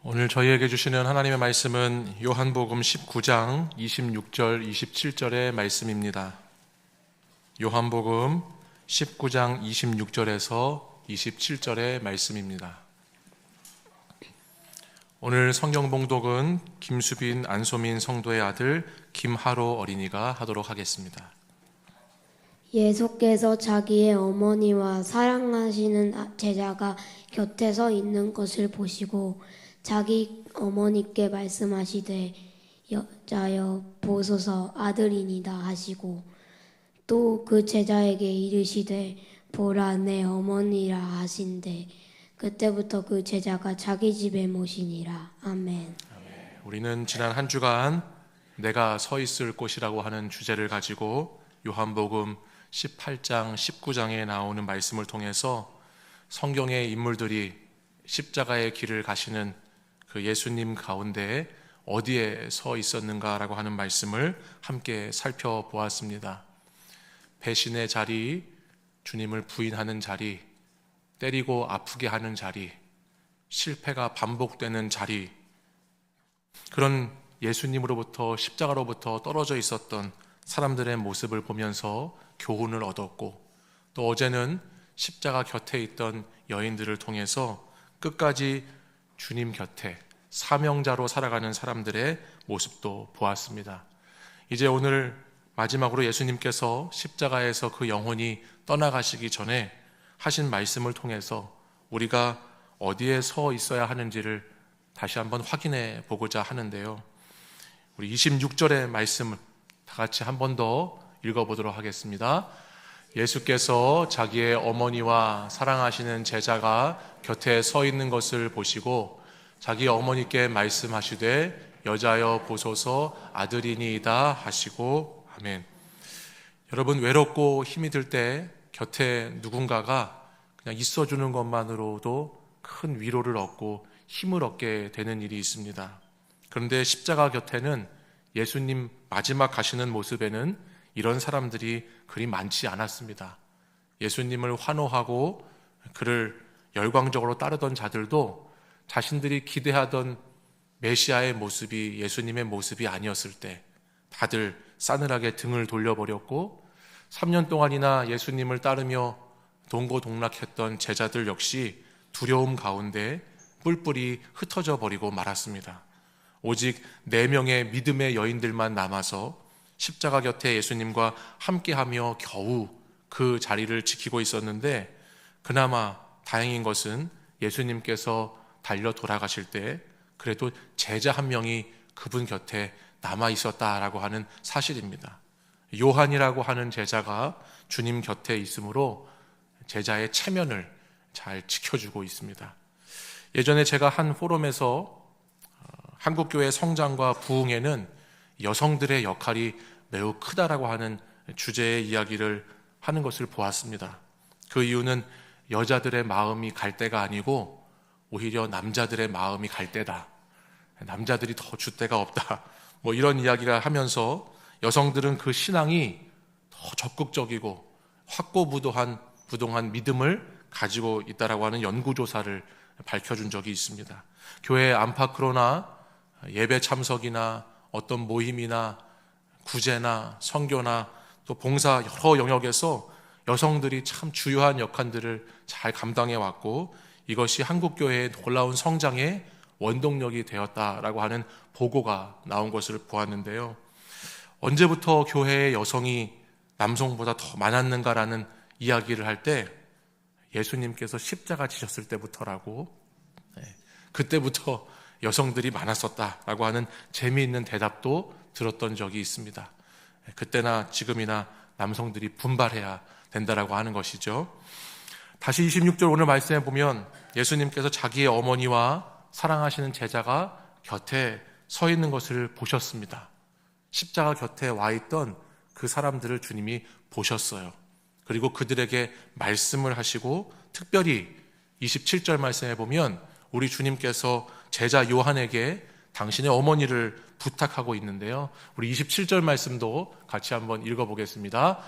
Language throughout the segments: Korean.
오늘 저희에게 주시는 하나님의 말씀은 요한복음 19장 26절 27절의 말씀입니다. 요한복음 19장 26절에서 27절의 말씀입니다. 오늘 성경 봉독은 김수빈 안소민 성도의 아들 김하로 어린이가 하도록 하겠습니다. 예수께서 자기의 어머니와 사랑하시는 제자가 곁에 서 있는 것을 보시고 자기 어머니께 말씀하시되 여자여 보소서 아들이니이다 하시고 또 그 제자에게 이르시되 보라 내 어머니라 하신대 그때부터 그 제자가 자기 집에 모시니라. 아멘. 우리는 지난 한 주간 내가 서 있을 곳이라고 하는 주제를 가지고 요한복음 18장 19장에 나오는 말씀을 통해서 성경의 인물들이 십자가의 길을 가시는 그 예수님 가운데 어디에 서 있었는가라고 하는 말씀을 함께 살펴보았습니다. 배신의 자리, 주님을 부인하는 자리, 때리고 아프게 하는 자리, 실패가 반복되는 자리, 그런 예수님으로부터 십자가로부터 떨어져 있었던 사람들의 모습을 보면서 교훈을 얻었고, 또 어제는 십자가 곁에 있던 여인들을 통해서 끝까지 주님 곁에 사명자로 살아가는 사람들의 모습도 보았습니다. 이제 오늘 마지막으로 예수님께서 십자가에서 그 영혼이 떠나가시기 전에 하신 말씀을 통해서 우리가 어디에 서 있어야 하는지를 다시 한번 확인해 보고자 하는데요. 우리 26절의 말씀을 다 같이 한 번 더 읽어보도록 하겠습니다. 예수께서 자기의 어머니와 사랑하시는 제자가 곁에 서 있는 것을 보시고 자기 어머니께 말씀하시되 여자여 보소서 아들이니이다 하시고 아멘. 여러분, 외롭고 힘이 들 때 곁에 누군가가 그냥 있어주는 것만으로도 큰 위로를 얻고 힘을 얻게 되는 일이 있습니다. 그런데 십자가 곁에는 예수님 마지막 가시는 모습에는 이런 사람들이 그리 많지 않았습니다. 예수님을 환호하고 그를 열광적으로 따르던 자들도 자신들이 기대하던 메시아의 모습이 예수님의 모습이 아니었을 때 다들 싸늘하게 등을 돌려버렸고 3년 동안이나 예수님을 따르며 동고동락했던 제자들 역시 두려움 가운데 뿔뿔이 흩어져 버리고 말았습니다. 오직 4명의 믿음의 여인들만 남아서 십자가 곁에 예수님과 함께하며 겨우 그 자리를 지키고 있었는데, 그나마 다행인 것은 예수님께서 달려 돌아가실 때 그래도 제자 한 명이 그분 곁에 남아 있었다라고 하는 사실입니다. 요한이라고 하는 제자가 주님 곁에 있으므로 제자의 체면을 잘 지켜주고 있습니다. 예전에 제가 한 포럼에서 한국교회 성장과 부흥에는 여성들의 역할이 매우 크다라고 하는 주제의 이야기를 하는 것을 보았습니다. 그 이유는 여자들의 마음이 갈 때가 아니고 오히려 남자들의 마음이 갈 때다. 남자들이 더 줄 데가 없다. 이런 이야기를 하면서 여성들은 그 신앙이 더 적극적이고 확고부동한 믿음을 가지고 있다라고 하는 연구조사를 밝혀준 적이 있습니다. 교회 안팎으로나 예배 참석이나 어떤 모임이나 구제나 선교나 또 봉사 여러 영역에서 여성들이 참 주요한 역할들을 잘 감당해 왔고 이것이 한국교회의 놀라운 성장의 원동력이 되었다라고 하는 보고가 나온 것을 보았는데요. 언제부터 교회의 여성이 남성보다 더 많았는가라는 이야기를 할 때 예수님께서 십자가 지셨을 때부터라고, 그때부터 여성들이 많았었다라고 하는 재미있는 대답도 들었던 적이 있습니다. 그때나 지금이나 남성들이 분발해야 된다라고 하는 것이죠. 다시 26절 오늘 말씀해 보면 예수님께서 자기의 어머니와 사랑하시는 제자가 곁에 서 있는 것을 보셨습니다. 십자가 곁에 와 있던 그 사람들을 주님이 보셨어요. 그리고 그들에게 말씀을 하시고 특별히 27절 말씀해 보면 우리 주님께서 제자 요한에게 당신의 어머니를 부탁하고 있는데요. 우리 27절 말씀도 같이 한번 읽어보겠습니다.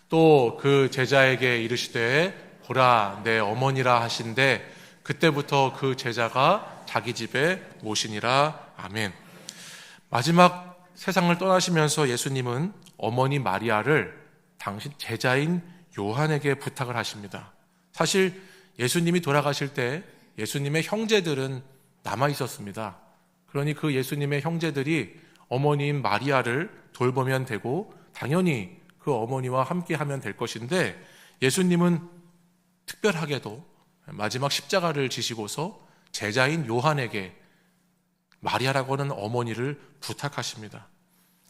또 그 제자에게 이르시되 보라 내 어머니라 하신대 그때부터 그 제자가 자기 집에 모시니라. 아멘. 마지막 세상을 떠나시면서 예수님은 어머니 마리아를 당신 제자인 요한에게 부탁을 하십니다. 사실 예수님이 돌아가실 때 예수님의 형제들은 남아 있었습니다. 그러니 그 예수님의 형제들이 어머니인 마리아를 돌보면 되고 당연히 그 어머니와 함께 하면 될 것인데, 예수님은 특별하게도 마지막 십자가를 지시고서 제자인 요한에게 마리아라고 하는 어머니를 부탁하십니다.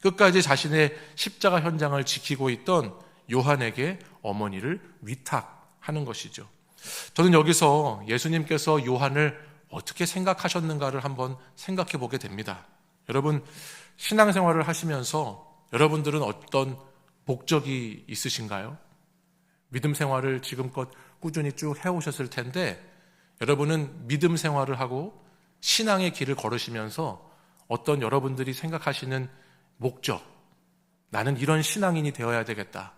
끝까지 자신의 십자가 현장을 지키고 있던 요한에게 어머니를 위탁하는 것이죠. 저는 여기서 예수님께서 요한을 어떻게 생각하셨는가를 한번 생각해 보게 됩니다. 여러분, 신앙생활을 하시면서 여러분들은 어떤 목적이 있으신가요? 믿음 생활을 지금껏 꾸준히 쭉 해오셨을 텐데, 여러분은 믿음 생활을 하고 신앙의 길을 걸으시면서 어떤 여러분들이 생각하시는 목적, 나는 이런 신앙인이 되어야 되겠다,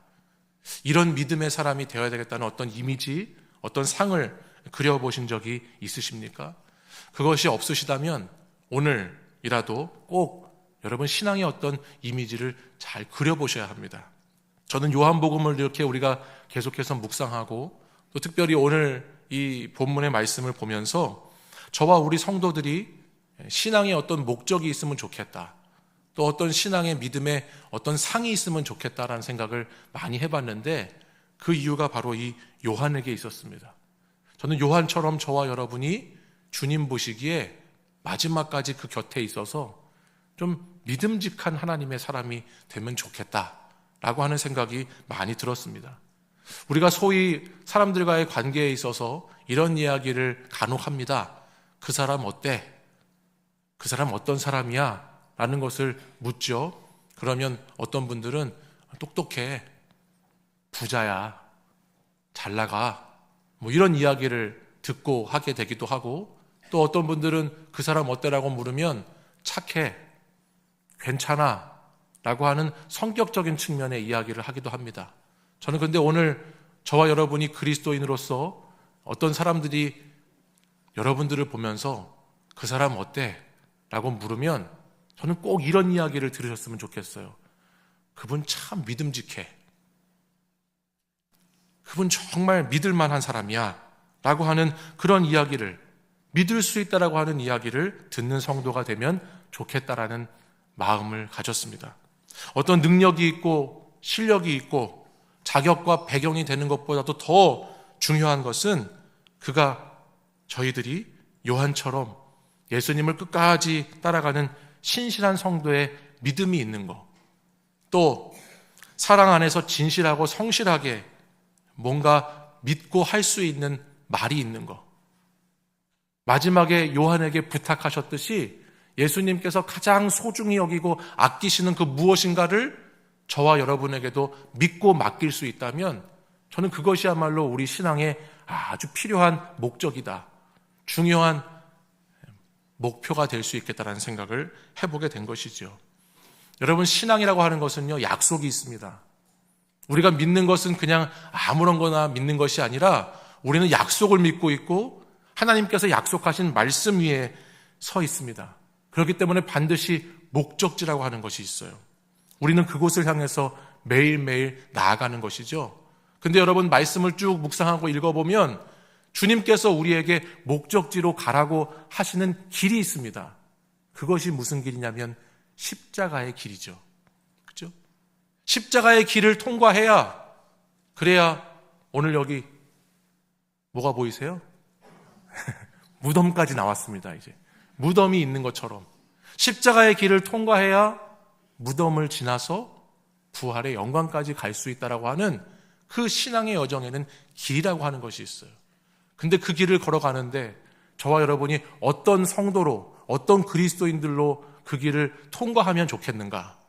이런 믿음의 사람이 되어야 되겠다는 어떤 이미지, 어떤 상을 그려보신 적이 있으십니까? 그것이 없으시다면 오늘이라도 꼭 여러분 신앙의 어떤 이미지를 잘 그려보셔야 합니다. 저는 요한복음을 이렇게 우리가 계속해서 묵상하고 또 특별히 오늘 이 본문의 말씀을 보면서 저와 우리 성도들이 신앙의 어떤 목적이 있으면 좋겠다, 또 어떤 신앙의 믿음에 어떤 상이 있으면 좋겠다라는 생각을 많이 해봤는데, 그 이유가 바로 이 요한에게 있었습니다. 저는 요한처럼 저와 여러분이 주님 보시기에 마지막까지 그 곁에 있어서 좀 믿음직한 하나님의 사람이 되면 좋겠다라고 하는 생각이 많이 들었습니다. 우리가 소위 사람들과의 관계에 있어서 이런 이야기를 간혹 합니다. 그 사람 어때? 그 사람 어떤 사람이야? 라는 것을 묻죠. 그러면 어떤 분들은 똑똑해, 부자야, 잘 나가, 뭐 이런 이야기를 듣고 하게 되기도 하고, 또 어떤 분들은 그 사람 어때라고 물으면 착해, 괜찮아 라고 하는 성격적인 측면의 이야기를 하기도 합니다. 저는 근데 오늘 저와 여러분이 그리스도인으로서 어떤 사람들이 여러분들을 보면서 그 사람 어때? 라고 물으면 저는 꼭 이런 이야기를 들으셨으면 좋겠어요. 그분 참 믿음직해, 그분 정말 믿을 만한 사람이야 라고 하는 그런 이야기를, 믿을 수 있다라고 하는 이야기를 듣는 성도가 되면 좋겠다라는 마음을 가졌습니다. 어떤 능력이 있고 실력이 있고 자격과 배경이 되는 것보다도 더 중요한 것은 그가, 저희들이 요한처럼 예수님을 끝까지 따라가는 신실한 성도의 믿음이 있는 것, 또 사랑 안에서 진실하고 성실하게 뭔가 믿고 할 수 있는 말이 있는 것. 마지막에 요한에게 부탁하셨듯이 예수님께서 가장 소중히 여기고 아끼시는 그 무엇인가를 저와 여러분에게도 믿고 맡길 수 있다면 저는 그것이야말로 우리 신앙의 아주 필요한 목적이다, 중요한 목표가 될 수 있겠다는 생각을 해보게 된 것이죠. 여러분, 신앙이라고 하는 것은요, 약속이 있습니다. 우리가 믿는 것은 그냥 아무런 거나 믿는 것이 아니라 우리는 약속을 믿고 있고 하나님께서 약속하신 말씀 위에 서 있습니다. 그렇기 때문에 반드시 목적지라고 하는 것이 있어요. 우리는 그곳을 향해서 매일매일 나아가는 것이죠. 근데 여러분, 말씀을 쭉 묵상하고 읽어보면 주님께서 우리에게 목적지로 가라고 하시는 길이 있습니다. 그것이 무슨 길이냐면 십자가의 길이죠. 그렇죠? 십자가의 길을 통과해야, 그래야 오늘 여기 뭐가 보이세요? 무덤까지 나왔습니다. 이제 무덤이 있는 것처럼 십자가의 길을 통과해야 무덤을 지나서 부활의 영광까지 갈 수 있다라고 하는 그 신앙의 여정에는 길이라고 하는 것이 있어요. 근데 그 길을 걸어가는데 저와 여러분이 어떤 성도로, 어떤 그리스도인들로 그 길을 통과하면 좋겠는가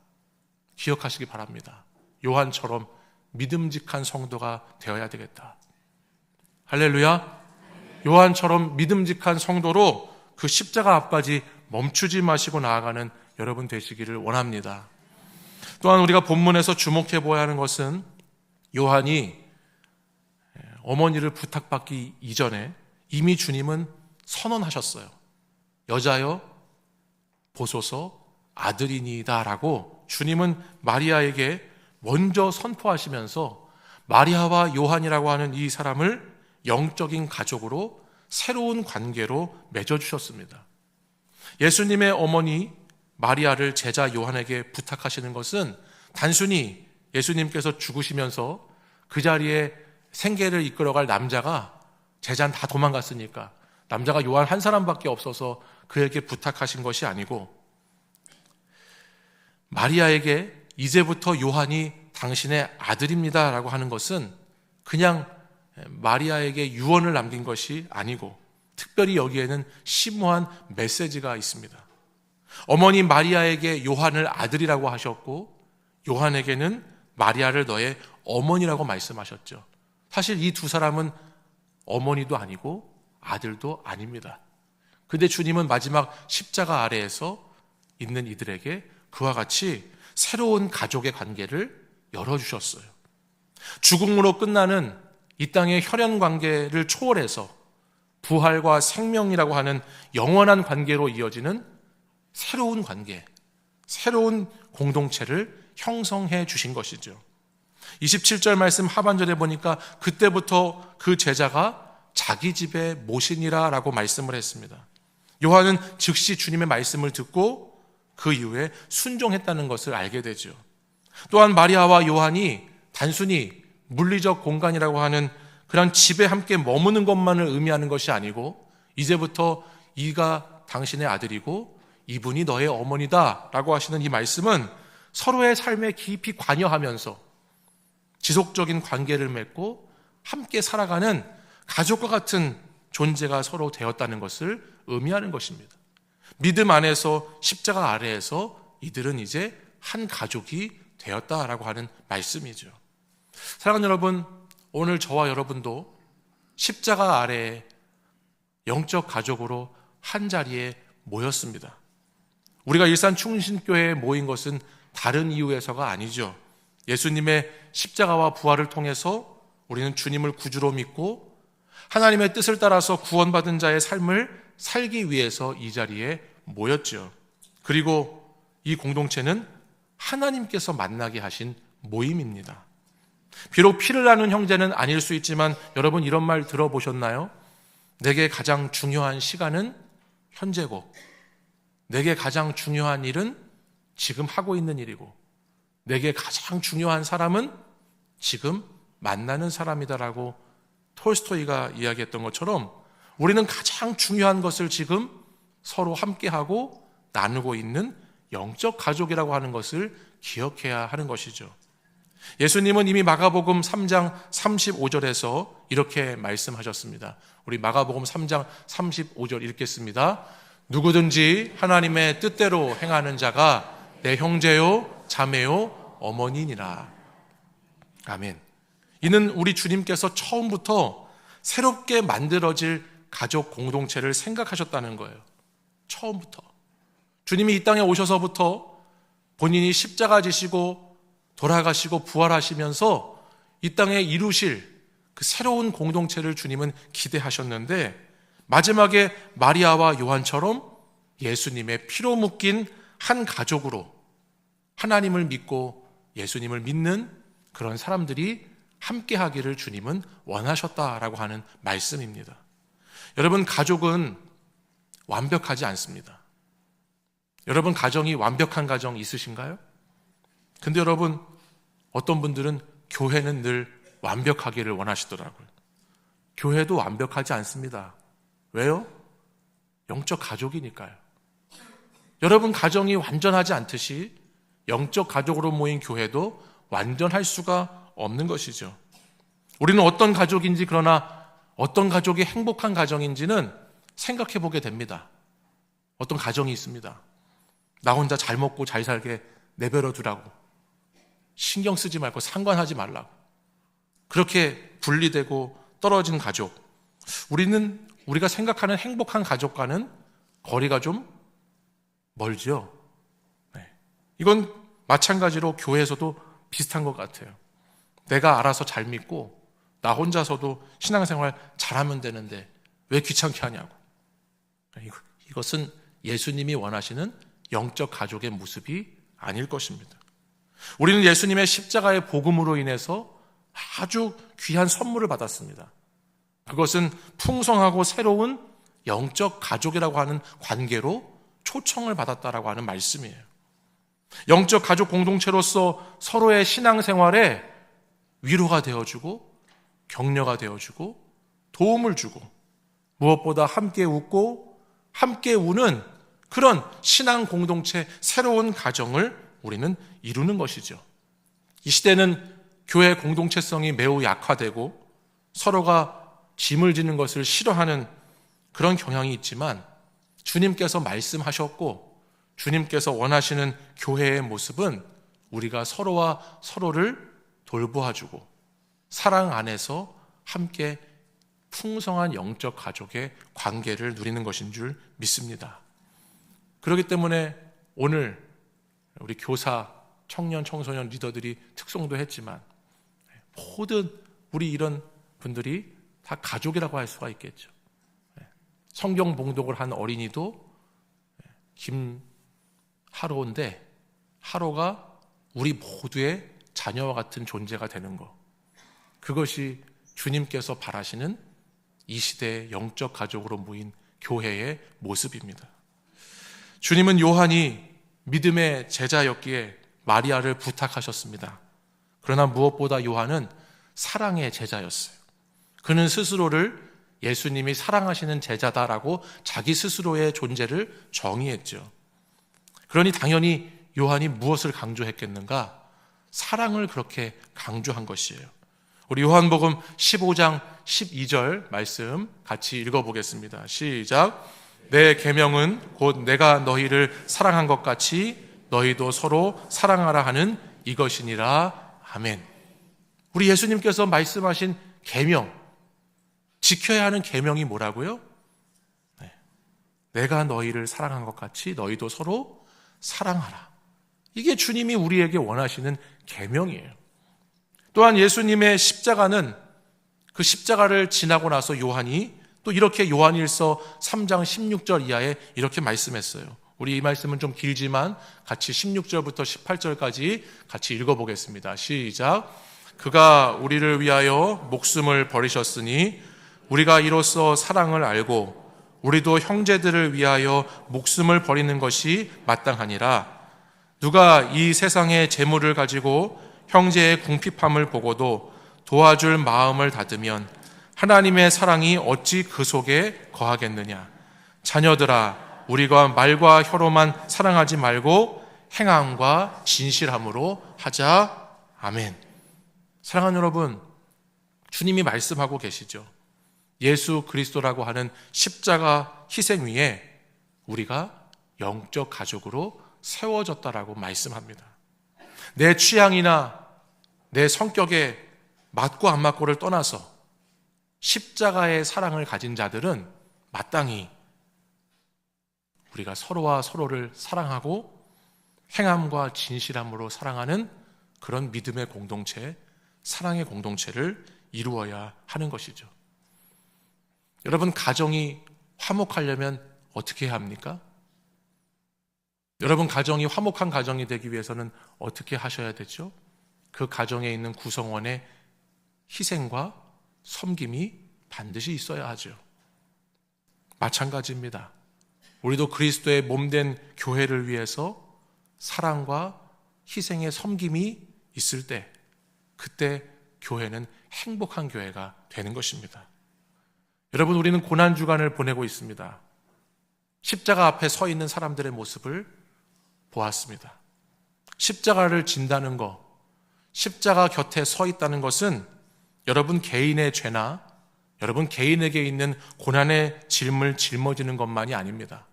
기억하시기 바랍니다. 요한처럼 믿음직한 성도가 되어야 되겠다. 할렐루야. 요한처럼 믿음직한 성도로 그 십자가 앞까지 멈추지 마시고 나아가는 여러분 되시기를 원합니다. 또한 우리가 본문에서 주목해 보아야 하는 것은 요한이 어머니를 부탁받기 이전에 이미 주님은 선언하셨어요. 여자여 보소서 아들이니이다 라고 주님은 마리아에게 먼저 선포하시면서 마리아와 요한이라고 하는 이 사람을 영적인 가족으로 새로운 관계로 맺어주셨습니다. 예수님의 어머니 마리아를 제자 요한에게 부탁하시는 것은 단순히 예수님께서 죽으시면서 그 자리에 생계를 이끌어갈 남자가 제자는 다 도망갔으니까 남자가 요한 한 사람밖에 없어서 그에게 부탁하신 것이 아니고 마리아에게 이제부터 요한이 당신의 아들입니다 라고 하는 것은 그냥 마리아에게 유언을 남긴 것이 아니고 특별히 여기에는 심오한 메시지가 있습니다. 어머니 마리아에게 요한을 아들이라고 하셨고 요한에게는 마리아를 너의 어머니라고 말씀하셨죠. 사실 이 두 사람은 어머니도 아니고 아들도 아닙니다. 근데 주님은 마지막 십자가 아래에서 있는 이들에게 그와 같이 새로운 가족의 관계를 열어주셨어요. 죽음으로 끝나는 이 땅의 혈연 관계를 초월해서 부활과 생명이라고 하는 영원한 관계로 이어지는 새로운 관계, 새로운 공동체를 형성해 주신 것이죠. 27절 말씀 하반절에 보니까 그때부터 그 제자가 자기 집에 모시니라 라고 말씀을 했습니다. 요한은 즉시 주님의 말씀을 듣고 그 이후에 순종했다는 것을 알게 되죠. 또한 마리아와 요한이 단순히 물리적 공간이라고 하는 그런 집에 함께 머무는 것만을 의미하는 것이 아니고 이제부터 이가 당신의 아들이고 이분이 너의 어머니다 라고 하시는 이 말씀은 서로의 삶에 깊이 관여하면서 지속적인 관계를 맺고 함께 살아가는 가족과 같은 존재가 서로 되었다는 것을 의미하는 것입니다. 믿음 안에서 십자가 아래에서 이들은 이제 한 가족이 되었다라고 하는 말씀이죠. 사랑하는 여러분, 오늘 저와 여러분도 십자가 아래에 영적 가족으로 한 자리에 모였습니다. 우리가 일산 충신교회에 모인 것은 다른 이유에서가 아니죠. 예수님의 십자가와 부활을 통해서 우리는 주님을 구주로 믿고 하나님의 뜻을 따라서 구원받은 자의 삶을 살기 위해서 이 자리에 모였죠. 그리고 이 공동체는 하나님께서 만나게 하신 모임입니다. 비록 피를 나눈 형제는 아닐 수 있지만 여러분 이런 말 들어보셨나요? 내게 가장 중요한 시간은 현재고 내게 가장 중요한 일은 지금 하고 있는 일이고 내게 가장 중요한 사람은 지금 만나는 사람이다라고 톨스토이가 이야기했던 것처럼 우리는 가장 중요한 것을 지금 서로 함께하고 나누고 있는 영적 가족이라고 하는 것을 기억해야 하는 것이죠. 예수님은 이미 마가복음 3장 35절에서 이렇게 말씀하셨습니다. 우리 마가복음 3장 35절 읽겠습니다. 누구든지 하나님의 뜻대로 행하는 자가 내 형제요 자매요 어머니니라. 아멘. 이는 우리 주님께서 처음부터 새롭게 만들어질 가족 공동체를 생각하셨다는 거예요. 처음부터. 주님이 이 땅에 오셔서부터 본인이 십자가 지시고 돌아가시고 부활하시면서 이 땅에 이루실 그 새로운 공동체를 주님은 기대하셨는데 마지막에 마리아와 요한처럼 예수님의 피로 묶인 한 가족으로 하나님을 믿고 예수님을 믿는 그런 사람들이 함께 하기를 주님은 원하셨다라고 하는 말씀입니다. 여러분, 가족은 완벽하지 않습니다. 여러분 가정이 완벽한 가정 있으신가요? 근데 여러분 어떤 분들은 교회는 늘 완벽하기를 원하시더라고요. 교회도 완벽하지 않습니다. 왜요? 영적 가족이니까요. 여러분 가정이 완전하지 않듯이 영적 가족으로 모인 교회도 완전할 수가 없는 것이죠. 우리는 어떤 가족인지 그러나 어떤 가족이 행복한 가정인지는 생각해 보게 됩니다. 어떤 가정이 있습니다. 나 혼자 잘 먹고 잘 살게 내버려 두라고. 신경 쓰지 말고 상관하지 말라고. 그렇게 분리되고 떨어진 가족. 우리가 생각하는 행복한 가족과는 거리가 좀 멀죠. 네. 이건 마찬가지로 교회에서도 비슷한 것 같아요. 내가 알아서 잘 믿고 나 혼자서도 신앙생활 잘하면 되는데 왜 귀찮게 하냐고. 이것은 예수님이 원하시는 영적 가족의 모습이 아닐 것입니다. 우리는 예수님의 십자가의 복음으로 인해서 아주 귀한 선물을 받았습니다. 그것은 풍성하고 새로운 영적 가족이라고 하는 관계로 초청을 받았다라고 하는 말씀이에요. 영적 가족 공동체로서 서로의 신앙생활에 위로가 되어주고 격려가 되어주고 도움을 주고 무엇보다 함께 웃고 함께 우는 그런 신앙 공동체, 새로운 가정을 우리는 이루는 것이죠. 이 시대는 교회 공동체성이 매우 약화되고 서로가 짐을 지는 것을 싫어하는 그런 경향이 있지만 주님께서 말씀하셨고 주님께서 원하시는 교회의 모습은 우리가 서로와 서로를 돌보아주고 사랑 안에서 함께 풍성한 영적 가족의 관계를 누리는 것인 줄 믿습니다. 그렇기 때문에 오늘 우리 교사, 청년, 청소년 리더들이 특송도 했지만 모든 우리 이런 분들이 다 가족이라고 할 수가 있겠죠. 성경 봉독을 한 어린이도 김하로인데 하로가 우리 모두의 자녀와 같은 존재가 되는 것, 그것이 주님께서 바라시는 이 시대의 영적 가족으로 모인 교회의 모습입니다. 주님은 요한이 믿음의 제자였기에 마리아를 부탁하셨습니다. 그러나 무엇보다 요한은 사랑의 제자였어요. 그는 스스로를 예수님이 사랑하시는 제자다라고 자기 스스로의 존재를 정의했죠. 그러니 당연히 요한이 무엇을 강조했겠는가? 사랑을 그렇게 강조한 것이에요. 우리 요한복음 15장 12절 말씀 같이 읽어보겠습니다. 시작. 내 계명은 곧 내가 너희를 사랑한 것 같이 너희도 서로 사랑하라 하는 이것이니라. 아멘. 우리 예수님께서 말씀하신 계명, 지켜야 하는 계명이 뭐라고요? 내가 너희를 사랑한 것 같이 너희도 서로 사랑하라. 이게 주님이 우리에게 원하시는 계명이에요. 또한 예수님의 십자가는 그 십자가를 지나고 나서 요한이 또 이렇게 요한일서 3장 16절 이하에 이렇게 말씀했어요. 우리 이 말씀은 좀 길지만 같이 16절부터 18절까지 같이 읽어보겠습니다. 시작. 그가 우리를 위하여 목숨을 버리셨으니 우리가 이로써 사랑을 알고 우리도 형제들을 위하여 목숨을 버리는 것이 마땅하니라. 누가 이 세상의 재물을 가지고 형제의 궁핍함을 보고도 도와줄 마음을 닫으면 하나님의 사랑이 어찌 그 속에 거하겠느냐. 자녀들아, 우리가 말과 혀로만 사랑하지 말고 행함과 진실함으로 하자. 아멘. 사랑하는 여러분, 주님이 말씀하고 계시죠. 예수 그리스도라고 하는 십자가 희생 위에 우리가 영적 가족으로 세워졌다라고 말씀합니다. 내 취향이나 내 성격에 맞고 안 맞고를 떠나서 십자가의 사랑을 가진 자들은 마땅히 우리가 서로와 서로를 사랑하고 행함과 진실함으로 사랑하는 그런 믿음의 공동체, 사랑의 공동체를 이루어야 하는 것이죠. 여러분, 가정이 화목하려면 어떻게 해야 합니까? 여러분, 가정이 화목한 가정이 되기 위해서는 어떻게 하셔야 되죠? 그 가정에 있는 구성원의 희생과 섬김이 반드시 있어야 하죠. 마찬가지입니다. 우리도 그리스도의 몸된 교회를 위해서 사랑과 희생의 섬김이 있을 때, 그때 교회는 행복한 교회가 되는 것입니다. 여러분, 우리는 고난주간을 보내고 있습니다. 십자가 앞에 서 있는 사람들의 모습을 보았습니다. 십자가를 진다는 것, 십자가 곁에 서 있다는 것은 여러분 개인의 죄나 여러분 개인에게 있는 고난의 짐을 짊어지는 것만이 아닙니다.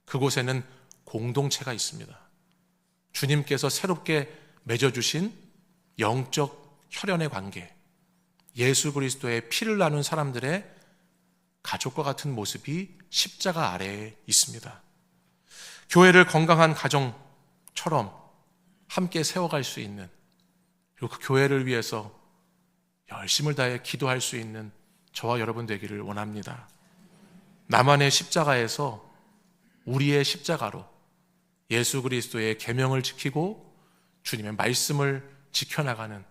그곳에는 공동체가 있습니다. 주님께서 새롭게 맺어주신 영적 혈연의 관계, 예수 그리스도의 피를 나눈 사람들의 가족과 같은 모습이 십자가 아래에 있습니다. 교회를 건강한 가정처럼 함께 세워갈 수 있는, 그리고 그 교회를 위해서 열심을 다해 기도할 수 있는 저와 여러분 되기를 원합니다. 나만의 십자가에서 우리의 십자가로 예수 그리스도의 계명을 지키고 주님의 말씀을 지켜나가는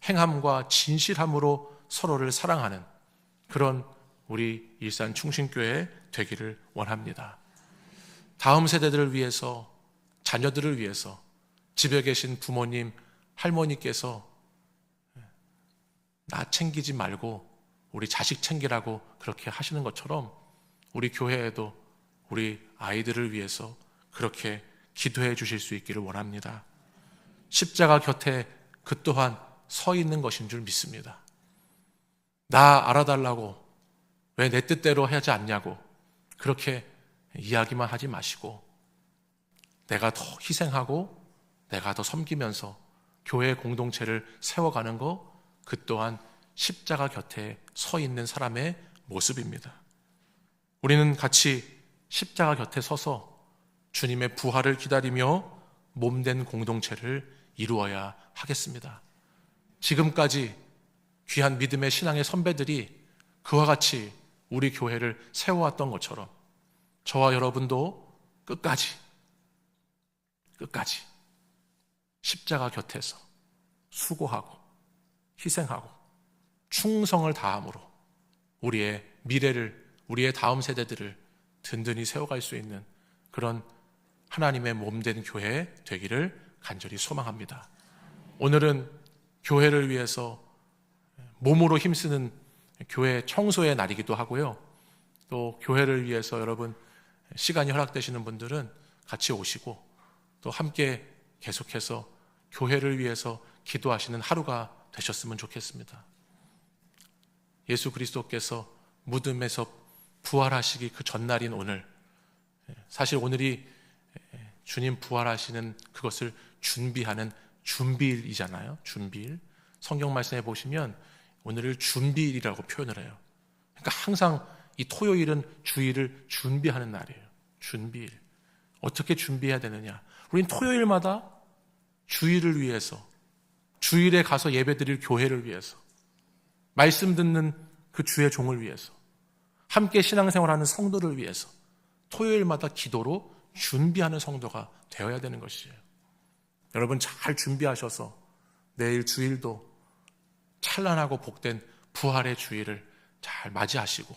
행함과 진실함으로 서로를 사랑하는 그런 우리 일산 충신교회 되기를 원합니다. 다음 세대들을 위해서, 자녀들을 위해서 집에 계신 부모님, 할머니께서 나 챙기지 말고 우리 자식 챙기라고 그렇게 하시는 것처럼 우리 교회에도 우리 아이들을 위해서 그렇게 기도해 주실 수 있기를 원합니다. 십자가 곁에 그 또한 서 있는 것인 줄 믿습니다. 나 알아달라고 왜 내 뜻대로 하지 않냐고 그렇게 이야기만 하지 마시고 내가 더 희생하고 내가 더 섬기면서 교회 공동체를 세워가는 거, 그 또한 십자가 곁에 서 있는 사람의 모습입니다. 우리는 같이 십자가 곁에 서서 주님의 부활을 기다리며 몸된 공동체를 이루어야 하겠습니다. 지금까지 귀한 믿음의 신앙의 선배들이 그와 같이 우리 교회를 세워왔던 것처럼 저와 여러분도 끝까지 십자가 곁에서 수고하고 희생하고 충성을 다함으로 우리의 미래를, 우리의 다음 세대들을 든든히 세워갈 수 있는 그런 하나님의 몸된 교회 되기를 간절히 소망합니다. 오늘은 교회를 위해서 몸으로 힘쓰는 교회 청소의 날이기도 하고요. 또 교회를 위해서 여러분 시간이 허락되시는 분들은 같이 오시고 또 함께 계속해서 교회를 위해서 기도하시는 하루가 되셨으면 좋겠습니다. 예수 그리스도께서 무덤에서 부활하시기 그 전날인 오늘, 사실 오늘이 주님 부활하시는 그것을 준비하는 준비일이잖아요. 준비일. 성경 말씀에 보시면 오늘을 준비일이라고 표현을 해요. 그러니까 항상 이 토요일은 주일을 준비하는 날이에요. 준비일. 어떻게 준비해야 되느냐? 우린 토요일마다 주일을 위해서, 주일에 가서 예배드릴 교회를 위해서, 말씀 듣는 그 주의 종을 위해서, 함께 신앙생활하는 성도를 위해서 토요일마다 기도로 준비하는 성도가 되어야 되는 것이에요. 여러분 잘 준비하셔서 내일 주일도 찬란하고 복된 부활의 주일을 잘 맞이하시고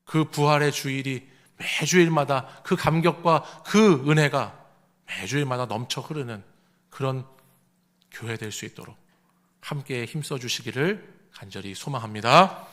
그 부활의 주일이 매주일마다 그 감격과 그 은혜가 매주일마다 넘쳐 흐르는 그런 교회 될 수 있도록 함께 힘써 주시기를 간절히 소망합니다.